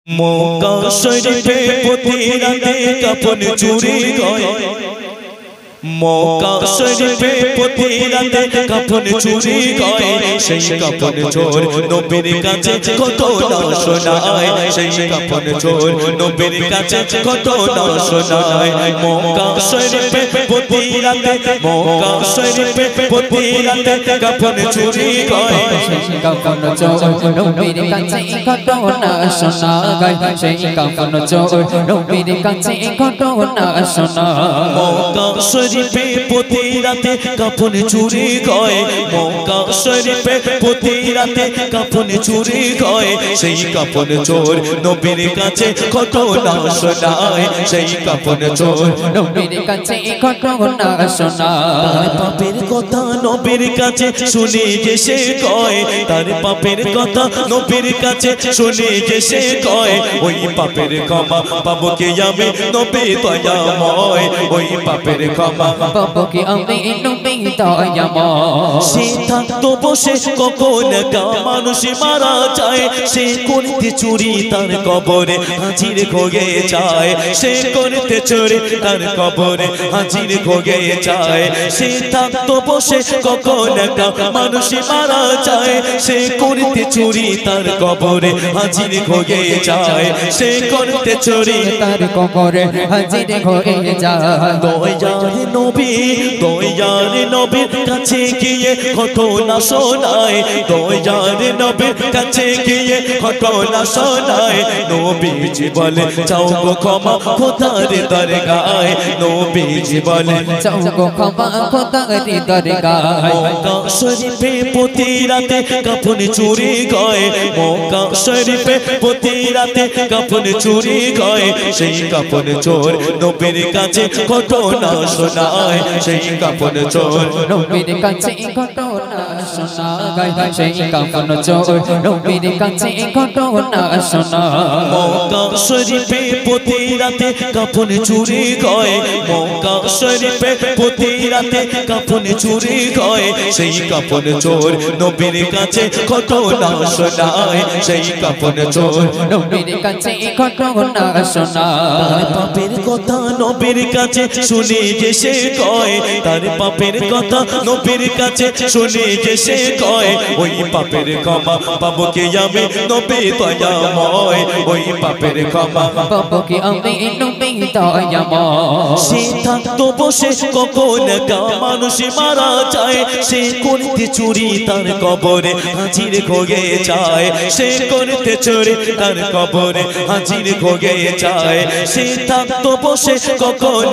मौका शरीफे पतिराते कफन चुरी गए मौका शरीफे पतिराते कफन चुरी गए সেই কফন চোর নবীর কাছে কত না শোনায় সেই কফন চোর নবীর কাছে কত না শোনায় মৌকা শরীফে পতিরাতে কফন চুরি গए সেই কফন চোর নবীর কাছে কত না শোনায় সেই কফন চোর নবীর কাছে কত না শোনায় মৌকা শরীফে পতিরাতে কফন চুরি গए মৌকা শরীফে পতিরাতে কফন চুরি গए সেই কফন চোর নবীর কাছে কত না শোনায় সেই কফন চোর নবীর কাছে কত না শোনায় পাপের কথা নবীর কাছে শুনে যে সে কয় তার পাপের কথা নবীর কাছে শুনে যে সে কয় ওই পাপের ক্ষমা পাবো কে আমি নবী দয়াময় ওই পাপের ক্ষমা পাবো কি আমি নবী দয়াময় সে থাকতো বসে কখন মানুষ মারা যায় সে করতে চুরি তার কবরে হাজির হয়ে যায় সে করতে চুরি তার কবরে হাজির হয়ে যায় সে থাকতো বসে কখন মানুষ মারা যায় সে করতে চুরি তার কবরে হাজির হয়ে যায় সে করতে চুরি তার কবরে হাজির হয়ে যায় দয়ার নবীর কাছে গিয়ে ঘটনা শোনায় দয়ার নবীর কাছে গিয়ে ঘটনা শোনায় নবীজি বলে চাও গো ক্ষমা খোদার দরগায় নবীজি বলে চাও গো ক্ষমা খোদার দরগায় মৌকা শরীফে পতিরাতে কফন চুরি গए মৌকা শরীফে পতিরাতে কফন চুরি গए সেই কফন চোর নবীর কাছে ঘটনা শোনায় সেই কফন চোর নবীর কাছে ঘটনা শোনায় সেই কফন চোর নবীর কাছে ঘটনা শোনায় মৌকা শরীফে পতিরাতে কফন চুরি গए মৌকা শরীফে পতিরাতে কফন চুরি গए সেই কফন চোর নবীর কাছে ঘটনা শোনায় সেই কফন চোর নবীর কাছে ঘটনা শোনায় পাপের কথা নবীর কাছে শুনে যে সে কয় তার পাপের কথা নবীর কাছে শুনে যে সে কয় ওই পাপের ক্ষমা পাবো কে আমি নবী দয়াময় ওই পাপের ক্ষমা পাবো কি আমি নবী দয়াময় সে থাকতো বসে কখন মানুষ মারা যায় সে করতে চুরি তার কবরে হাজির হয়ে যায় সে করতে চুরি তার কবরে হাজির হয়ে যায় সে থাকতো বসে কখন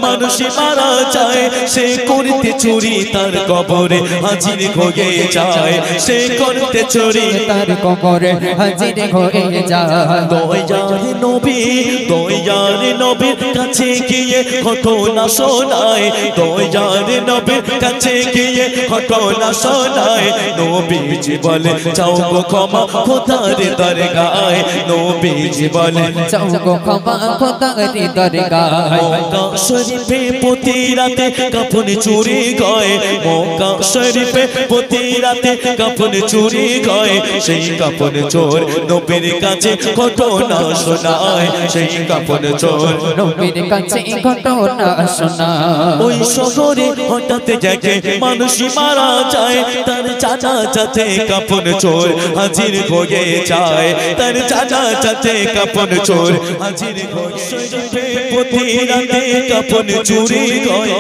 মানুষ মারা যায় সে করতে চুরি তার কবরে হাজির হয়ে যায় সে করতে চুরি তার কবরে হাজির হয়ে যায় দয়ার নবীর কাছে গিয়ে ঘটনা শোনায় দয়ার নবীর কাছে গিয়ে ঘটনা শোনায় নবীজি বলে চাও গো ক্ষমা খোদার দরগায় নবীজি বলে চাও গো ক্ষমা খোদার দরগায় মৌকা শরীফে পতিরাতে কফন চুরি গए মৌকা শরীফে পতিরাতে কফন চুরি গए সেই কফন চোর নবীর কাছে ঘটনা শোনায় সেই কফন চোর নবীর কাছে ঘটনা শোনায় ওই শহরে হঠাৎ দেখে মানুষ মারা যায় তার জানাজাতে কফন চোর হাজির হয়ে যায় তার জানাজাতে কফন চোর হাজির হয়ে শরীফে পতিরাতে কফন চুরি গए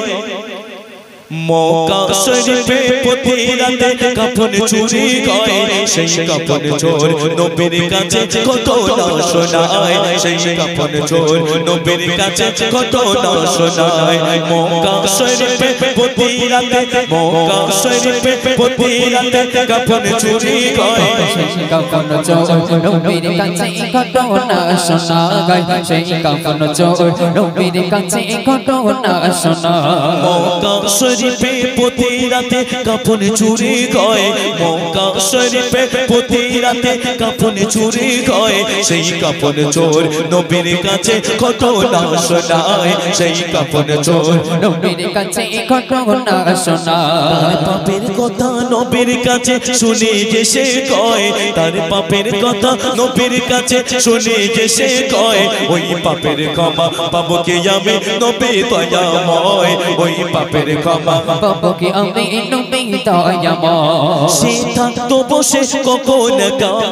মৌকা শরীফে পতিরাতে কফন চুরি গए সেই কফন চোর নবীর কাছে ঘটনা শোনায় সেই কফন চোর নবীর কাছে ঘটনা শোনায় মৌকা শরীফে পতিরাতে মৌকা শরীফে পতিরাতে কফন চুরি গए সেই কফন চোর নবীর কাছে ঘটনা শোনায় সেই কফন চোর নবীর কাছে ঘটনা শোনায় মৌকা শরীফে প্রতি রাতে কাফন চুরি হয় মক্কা শরীফে প্রতি রাতে কাফন চুরি হয় সেই কাফন চোর নবীর কাছে ঘটনা শোনায় সেই কাফন চোর নবীর কাছে ঘটনা শোনায় পাপের কথা নবীর কাছে শুনে যে সে কয় তার পাপের কথা নবীর কাছে শুনে যে সে কয় ওই পাপের ক্ষমা পাবো কি আমি নবী দয়াময় ওই পাপের ক্ষমা পাবো কি আমি নবী দয়াময় সে থাকতো বসে কখন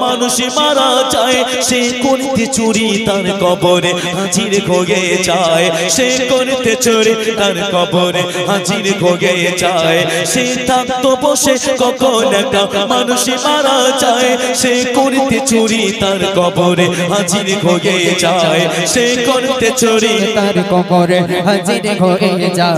মানুষ মারা যায় সে করতে চুরি তার কবরে হাজির হয়ে যায় সে করতে চুরি তার কবরে হাজির হয়ে যায় সে থাকতো বসে কখন মানুষ মারা যায় সে করতে চুরি তার কবরে হাজির হয়ে যায় সে করতে চুরি তার কবরে হাজির হয়ে যায়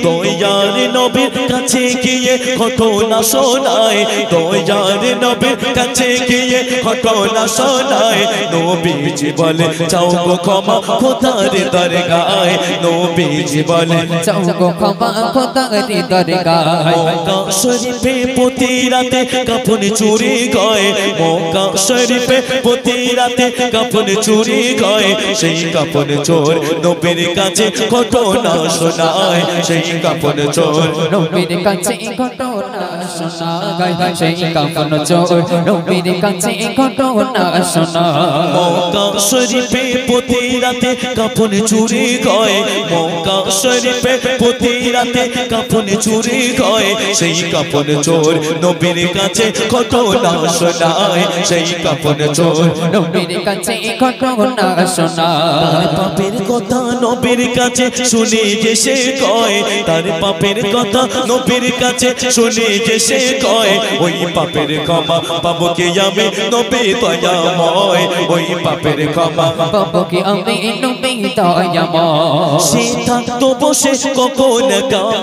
দয়ারে নবীর কাছে গিয়ে ঘটনা শোনায় দয়ারে নবীর কাছে গিয়ে ঘটনা শোনায় নবীজি বলে চাও গো ক্ষমা খোদার দরগায় নবীজি বলে চাও গো ক্ষমা খোদার দরগায় মক্কা শরীফে প্রতি রাতে কাফন চুরি হয় মক্কা শরীফে প্রতি রাতে কাফন চুরি হয় সেই কাফন চোর নবীর কাছে ঘটনা শোনায় সেই কাফন চোর নবীর কাছে ঘটনা শোনায় সেই কাফন চোর নবীর কাছে ঘটনা শোনায় মক্কা শরীফে প্রতি রাতে কাফন চুরি হয় মক্কা শরীফে প্রতি রাতে কাফন চুরি হয় সেই কাফন চোর নবীর কাছে ঘটনা শোনায় সেই কাফন চোর নবীর কাছে ঘটনা শোনায় পাপের কথা নবীর কাছে শুনে যে সে কয় তার পাপের কথা নবীর কাছে শুনে যে সে কয় ওই পাপের ক্ষমা পাবো কি আমি নবী দয়াময় ওই পাপের ক্ষমা পাবো কি আমি নবী দয়াময় সে থাকতো বসে কখন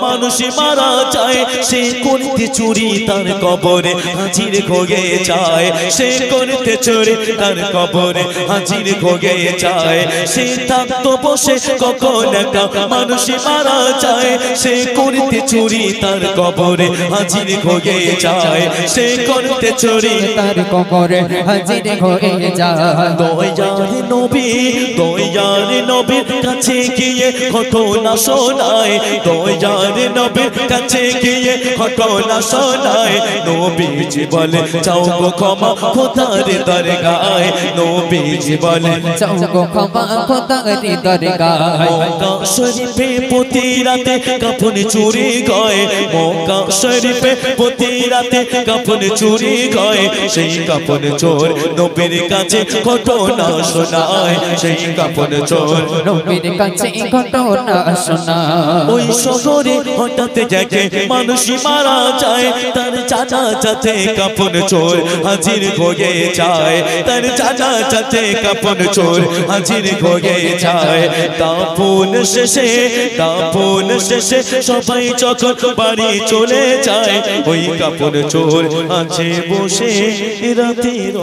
মানুষ মারা যায় সে করতে চুরি তার কবরে হাজির হয়ে যায় সে করতে চুরি তার কবরে হাজির হয়ে যায় সে থাকতো বসে কখন মানুষ মারা যায় সে করতে চুরি তার কবরে হাজির হয়ে যায় সে করতে চুরি তার কবরে হাজির হয়ে যায় দয়ারে নবীর কাছে গিয়ে ঘটনা শোনায় দয়ারে নবীর কাছে গিয়ে ঘটনা শোনায় নবীজি বলে চাও গো ক্ষমা খোদার দরগায় নবীজি বলে চাও গো ক্ষমা খোদার দরগায় মক্কা শরীফে প্রতি রাতে কাফন চুরি হয় মক্কা শরীফে প্রতি রাতে কাফন চুরি হয় সেই কাফন চোর নবীর কাছে ঘটনা শোনায় সেই কাফন চোর নবীর কাছে ঘটনা শোনায় ওই শহরে হঠাৎ দেখে মানুষ মারা যায় তার চাচা চাচে কাফন চোর হাজির হয়ে যায় তার চাচা চাচে কাফন চোর হাজির হয়ে যায় দাফন শেষে সবাই যখন বাড়ি চলে যায় ওই কাফন চোর আছে বসে রাতের